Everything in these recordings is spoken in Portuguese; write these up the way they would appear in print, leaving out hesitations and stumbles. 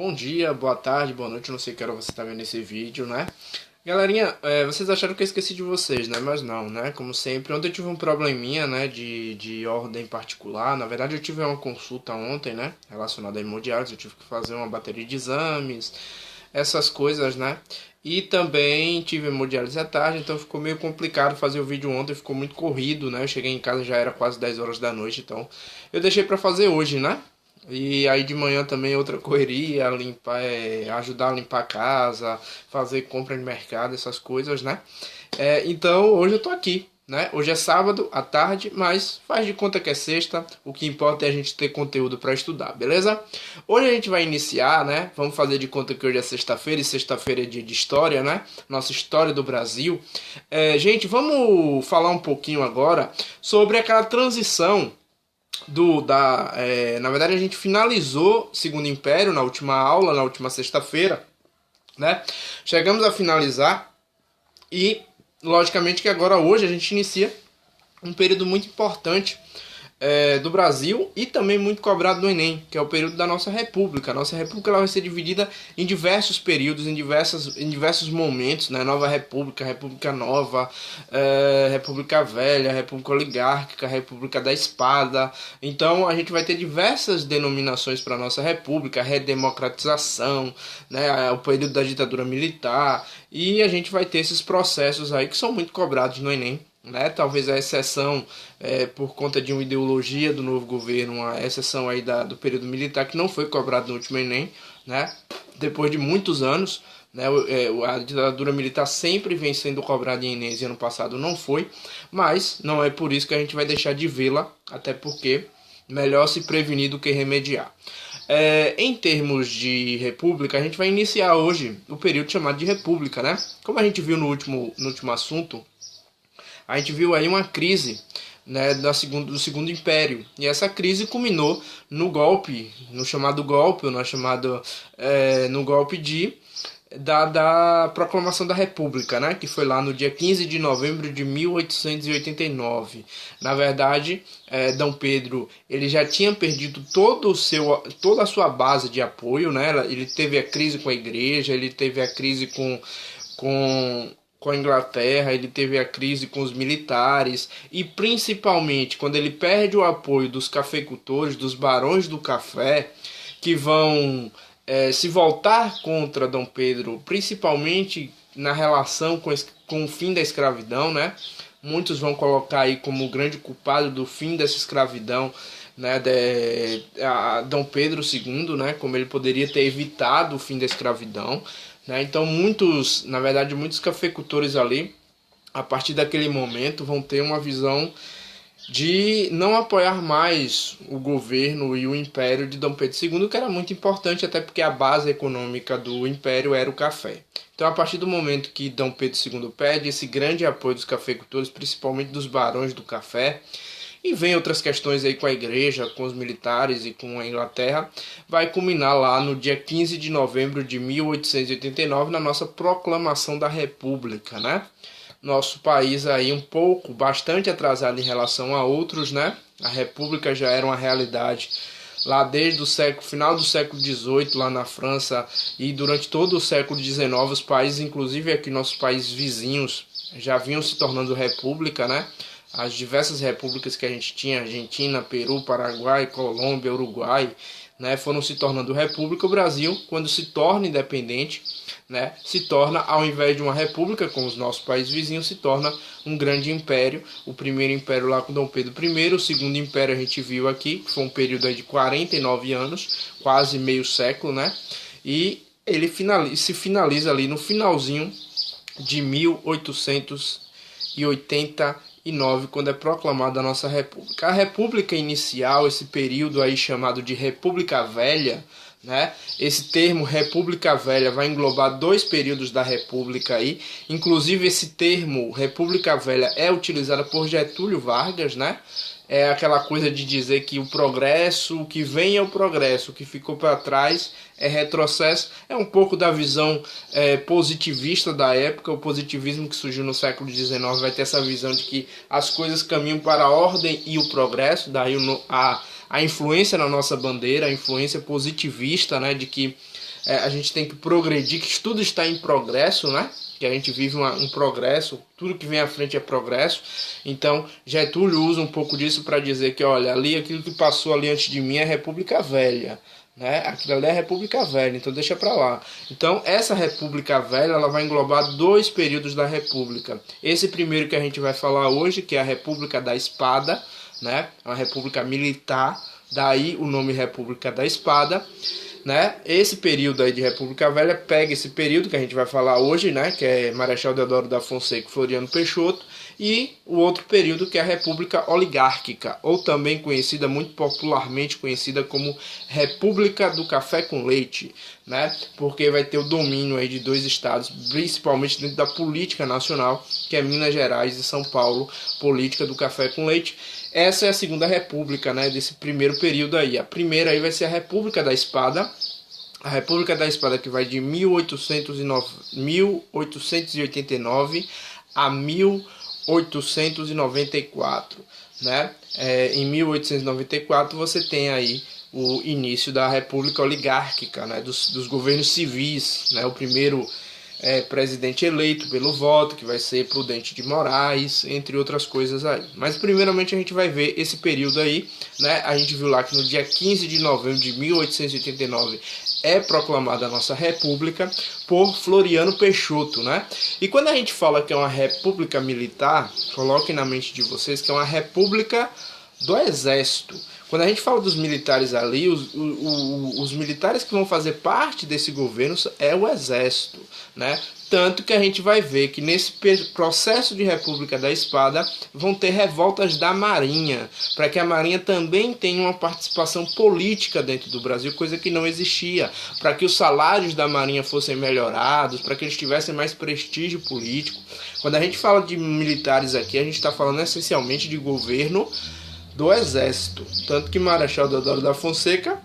Bom dia, boa tarde, boa noite, não sei que hora você está vendo esse vídeo, né? Galerinha, vocês acharam que eu esqueci de vocês, né? Mas não, né? Como sempre, ontem eu tive um probleminha, né? De ordem particular. Na verdade, eu tive uma consulta ontem, né? Relacionada a hemodiálise, eu tive que fazer uma bateria de exames, essas coisas, né? E também tive hemodiálise à tarde, então ficou meio complicado fazer o vídeo ontem, ficou muito corrido, né? Eu cheguei em casa já era quase 10 horas da noite, então eu deixei pra fazer hoje, né? E aí de manhã também outra correria, limpar, ajudar a limpar a casa, fazer compra de mercado, essas coisas, né? Então hoje eu tô aqui, né? Hoje é sábado à tarde, mas faz de conta que é sexta. O que importa é a gente ter conteúdo para estudar, beleza? Hoje a gente vai iniciar, né? Vamos fazer de conta que hoje é sexta-feira e sexta-feira é dia de história, né? Nossa história do Brasil. Gente, vamos falar um pouquinho agora sobre aquela transição na verdade a gente finalizou o Segundo Império na última aula, na última sexta-feira, né? Chegamos a finalizar e logicamente que agora hoje a gente inicia um período muito importante do Brasil e também muito cobrado no Enem, que é o período da nossa República. A nossa República ela vai ser dividida em diversos períodos, em diversos momentos, né? Nova República, República Nova, República Velha, República Oligárquica, República da Espada. Então a gente vai ter diversas denominações para a nossa República, redemocratização, né? O período da ditadura militar, e a gente vai ter esses processos aí que são muito cobrados no Enem. Né? Talvez a exceção por conta de uma ideologia do novo governo, uma exceção aí do período militar que não foi cobrado no último Enem, né? Depois de muitos anos, né? A ditadura militar sempre vem sendo cobrada em Enem, e ano passado não foi, mas não é por isso que a gente vai deixar de vê-la, até porque melhor se prevenir do que remediar. Em termos de república, a gente vai iniciar hoje o período chamado de república, né? Como a gente viu no último assunto, a gente viu aí uma crise, né, do Segundo Império. E essa crise culminou no golpe, no chamado golpe, ou no golpe da proclamação da República, né, que foi lá no dia 15 de novembro de 1889. Na verdade, Dom Pedro ele já tinha perdido toda a sua base de apoio, né? Ele teve a crise com a igreja, ele teve a crise com a Inglaterra, ele teve a crise com os militares e principalmente quando ele perde o apoio dos cafeicultores, dos barões do café, que vão se voltar contra Dom Pedro, principalmente na relação com o fim da escravidão, né? Muitos vão colocar aí como o grande culpado do fim dessa escravidão, né, Dom Pedro II, né, como ele poderia ter evitado o fim da escravidão, né? Então muitos cafeicultores ali, a partir daquele momento, vão ter uma visão de não apoiar mais o governo e o império de Dom Pedro II, que era muito importante, até porque a base econômica do império era o café. Então, a partir do momento que Dom Pedro II perde esse grande apoio dos cafeicultores, principalmente dos barões do café, e vem outras questões aí com a igreja, com os militares e com a Inglaterra, vai culminar lá no dia 15 de novembro de 1889, na nossa proclamação da República, né? Nosso país aí bastante atrasado em relação a outros, né? A República já era uma realidade lá desde o final do século XVIII, lá na França, e durante todo o século XIX, os países, inclusive aqui nossos países vizinhos, já vinham se tornando república, né? As diversas repúblicas que a gente tinha, Argentina, Peru, Paraguai, Colômbia, Uruguai, né, foram se tornando república. O Brasil, quando se torna independente, né, se torna, ao invés de uma república, como os nossos países vizinhos, se torna um grande império. O primeiro império lá com Dom Pedro I, o segundo império a gente viu aqui, que foi um período aí de 49 anos, quase meio século, né, e ele se finaliza ali no finalzinho de 1889, quando é proclamada a nossa República. A República inicial, esse período aí chamado de República Velha, né? Esse termo República Velha vai englobar dois períodos da República aí. Inclusive esse termo República Velha é utilizado por Getúlio Vargas, né? É aquela coisa de dizer que o progresso, o que vem é o progresso, o que ficou para trás é retrocesso. É um pouco da visão positivista da época. O positivismo que surgiu no século XIX vai ter essa visão de que as coisas caminham para a ordem e o progresso. Daí a influência na nossa bandeira, a influência positivista, né, de que a gente tem que progredir, que tudo está em progresso, né? Que a gente vive um progresso, tudo que vem à frente é progresso. Então, Getúlio usa um pouco disso para dizer que, olha, ali aquilo que passou ali antes de mim é República Velha, né? Aquilo ali é República Velha, então deixa para lá. Então, essa República Velha, ela vai englobar 2 períodos da República. Esse primeiro que a gente vai falar hoje, que é a República da Espada, né? Uma república militar, daí o nome República da Espada. Né? Esse período aí de República Velha pega esse período que a gente vai falar hoje, né? Que é Marechal Deodoro da Fonseca e Floriano Peixoto, e o outro período que é a República Oligárquica, ou também conhecida, muito popularmente conhecida como República do Café com Leite, né? Porque vai ter o domínio aí de 2 estados, principalmente dentro da política nacional, que é Minas Gerais e São Paulo, política do café com leite. Essa é a segunda república, né, desse primeiro período aí. A primeira aí vai ser a República da Espada. A República da Espada que vai de 1889 a 1894, né? Em 1894 você tem aí o início da República Oligárquica, né, dos governos civis, né? O primeiro presidente eleito pelo voto, que vai ser Prudente de Moraes, entre outras coisas aí. Mas primeiramente a gente vai ver esse período aí, né? A gente viu lá que no dia 15 de novembro de 1889 é proclamada a nossa república por Floriano Peixoto, né? E quando a gente fala que é uma república militar, coloquem na mente de vocês que é uma república do exército. Quando a gente fala dos militares ali, os militares que vão fazer parte desse governo é o exército, né? Tanto que a gente vai ver que nesse processo de República da Espada vão ter revoltas da Marinha, para que a Marinha também tenha uma participação política dentro do Brasil, coisa que não existia, para que os salários da Marinha fossem melhorados, para que eles tivessem mais prestígio político. Quando a gente fala de militares aqui, a gente está falando essencialmente de governo do exército, tanto que Marechal Deodoro da Fonseca,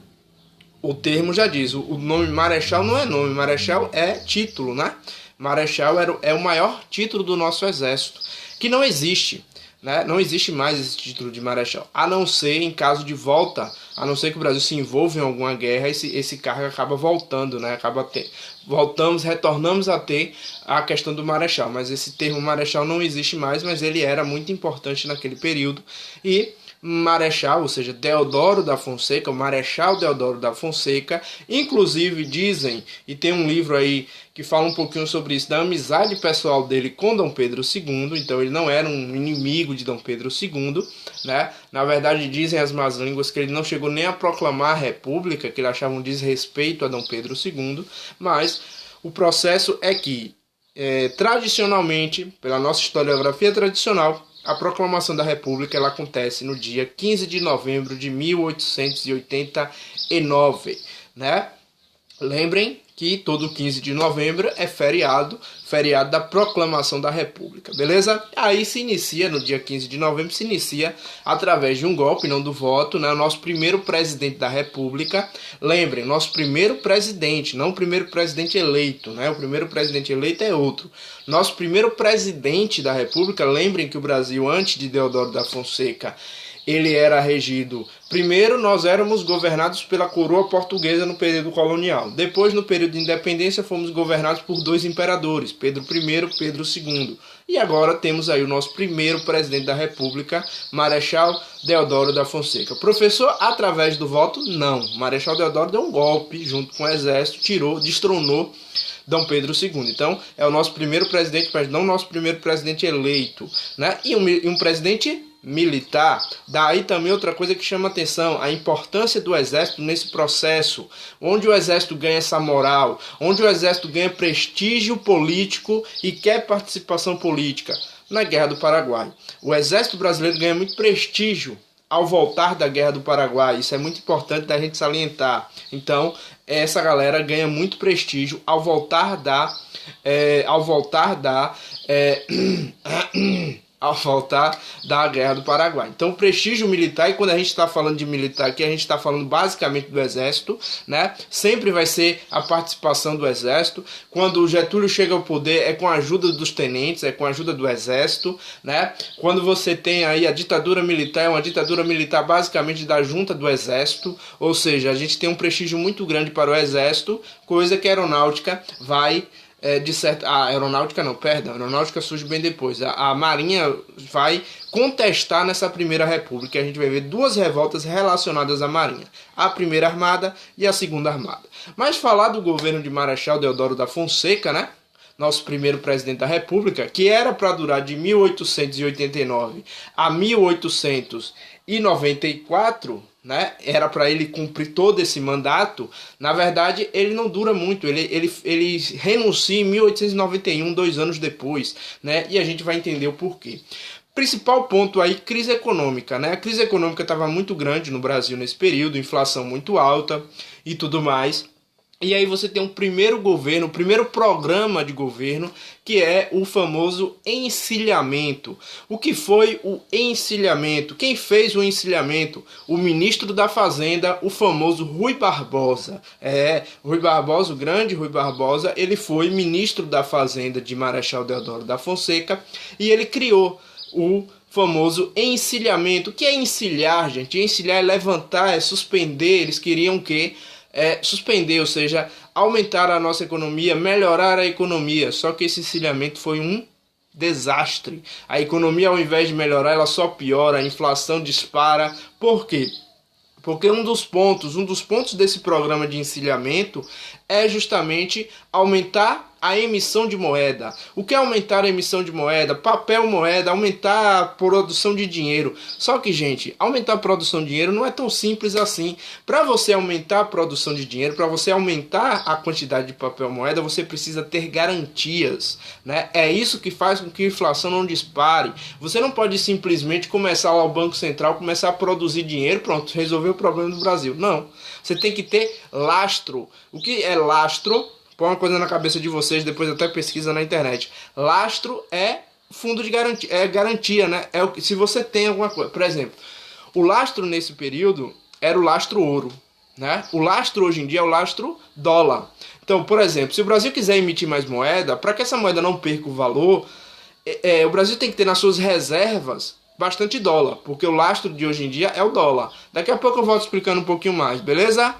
o termo já diz, o nome Marechal não é nome, Marechal é título, né? Marechal é o maior título do nosso exército, que não existe, né? Não existe mais esse título de Marechal, a não ser em caso de volta, a não ser que o Brasil se envolva em alguma guerra, esse cargo acaba voltando, né? Retornamos a ter a questão do Marechal, mas esse termo Marechal não existe mais, mas ele era muito importante naquele período. E Marechal, ou seja, Deodoro da Fonseca, o Marechal Deodoro da Fonseca, inclusive dizem, e tem um livro aí que fala um pouquinho sobre isso, da amizade pessoal dele com Dom Pedro II, então ele não era um inimigo de Dom Pedro II, né? Na verdade dizem as más línguas que ele não chegou nem a proclamar a república, que ele achava um desrespeito a Dom Pedro II, mas o processo é que, tradicionalmente, pela nossa historiografia tradicional, a proclamação da República ela acontece no dia 15 de novembro de 1889, né? Lembrem que todo 15 de novembro é feriado da proclamação da República, beleza? Aí se inicia, no dia 15 de novembro, se inicia através de um golpe, não do voto, né? O nosso primeiro presidente da República. Lembrem, nosso primeiro presidente, não o primeiro presidente eleito, né? O primeiro presidente eleito é outro. Nosso primeiro presidente da República, lembrem que o Brasil, antes de Deodoro da Fonseca, ele era regido... Primeiro, nós éramos governados pela coroa portuguesa no período colonial. Depois, no período de independência, fomos governados por 2 imperadores, Pedro I e Pedro II. E agora temos aí o nosso primeiro presidente da República, Marechal Deodoro da Fonseca. Professor, através do voto? Não. Marechal Deodoro deu um golpe junto com o exército, destronou Dom Pedro II. Então, é o nosso primeiro presidente, mas não o nosso primeiro presidente eleito, né? E um presidente militar. Daí também outra coisa que chama atenção, a importância do exército nesse processo, onde o exército ganha essa moral, onde o exército ganha prestígio político e quer participação política. Na Guerra do Paraguai, o exército brasileiro ganha muito prestígio ao voltar da Guerra do Paraguai. Isso é muito importante da gente salientar. Então, essa galera ganha muito prestígio ao voltar da Guerra do Paraguai. Então, o prestígio militar, e quando a gente está falando de militar aqui, a gente está falando basicamente do Exército, né? Sempre vai ser a participação do Exército. Quando o Getúlio chega ao poder, é com a ajuda dos tenentes, é com a ajuda do Exército, né? Quando você tem aí a ditadura militar, é uma ditadura militar basicamente da junta do Exército, ou seja, a gente tem um prestígio muito grande para o Exército, coisa que a aeronáutica vai... a aeronáutica surge bem depois. A Marinha vai contestar nessa primeira república. A gente vai ver duas revoltas relacionadas à Marinha, a primeira armada e a segunda armada. Mas falar do governo de Marechal Deodoro da Fonseca, né? Nosso primeiro presidente da república, que era para durar de 1889 a 1894, né? Era para ele cumprir todo esse mandato. Na verdade, ele não dura muito. Ele renuncia em 1891, 2 anos depois, né? E a gente vai entender o porquê. Principal ponto aí, crise econômica, né? A crise econômica estava muito grande no Brasil nesse período, inflação muito alta e tudo mais. E aí você tem um primeiro governo, o primeiro programa de governo, que é o famoso encilhamento. O que foi o encilhamento? Quem fez o encilhamento? O ministro da Fazenda, o famoso Rui Barbosa. Rui Barbosa, o grande Rui Barbosa, ele foi ministro da Fazenda de Marechal Deodoro da Fonseca e ele criou o famoso encilhamento. O que é encilhar, gente? Encilhar é levantar, é suspender. Eles queriam que suspender, ou seja, aumentar a nossa economia, melhorar a economia. Só que esse encilhamento foi um desastre. A economia, ao invés de melhorar, ela só piora, a inflação dispara. Por quê? Porque um dos pontos desse programa de encilhamento é justamente aumentar a emissão de moeda. O que é aumentar a emissão de moeda? Papel moeda, aumentar a produção de dinheiro. Só que, gente, aumentar a produção de dinheiro não é tão simples assim. Para você aumentar a produção de dinheiro, para você aumentar a quantidade de papel moeda, você precisa ter garantias, né? É isso que faz com que a inflação não dispare. Você não pode simplesmente começar lá o Banco Central, começar a produzir dinheiro, pronto, resolveu o problema do Brasil. Não. Você tem que ter lastro. O que é lastro? Põe uma coisa na cabeça de vocês, depois até pesquisa na internet. Lastro é fundo de garantia, é garantia, né? Se você tem alguma coisa. Por exemplo, o lastro nesse período era o lastro ouro, né? O lastro hoje em dia é o lastro dólar. Então, por exemplo, se o Brasil quiser emitir mais moeda, para que essa moeda não perca o valor, o Brasil tem que ter nas suas reservas bastante dólar, porque o lastro de hoje em dia é o dólar. Daqui a pouco eu volto explicando um pouquinho mais, beleza?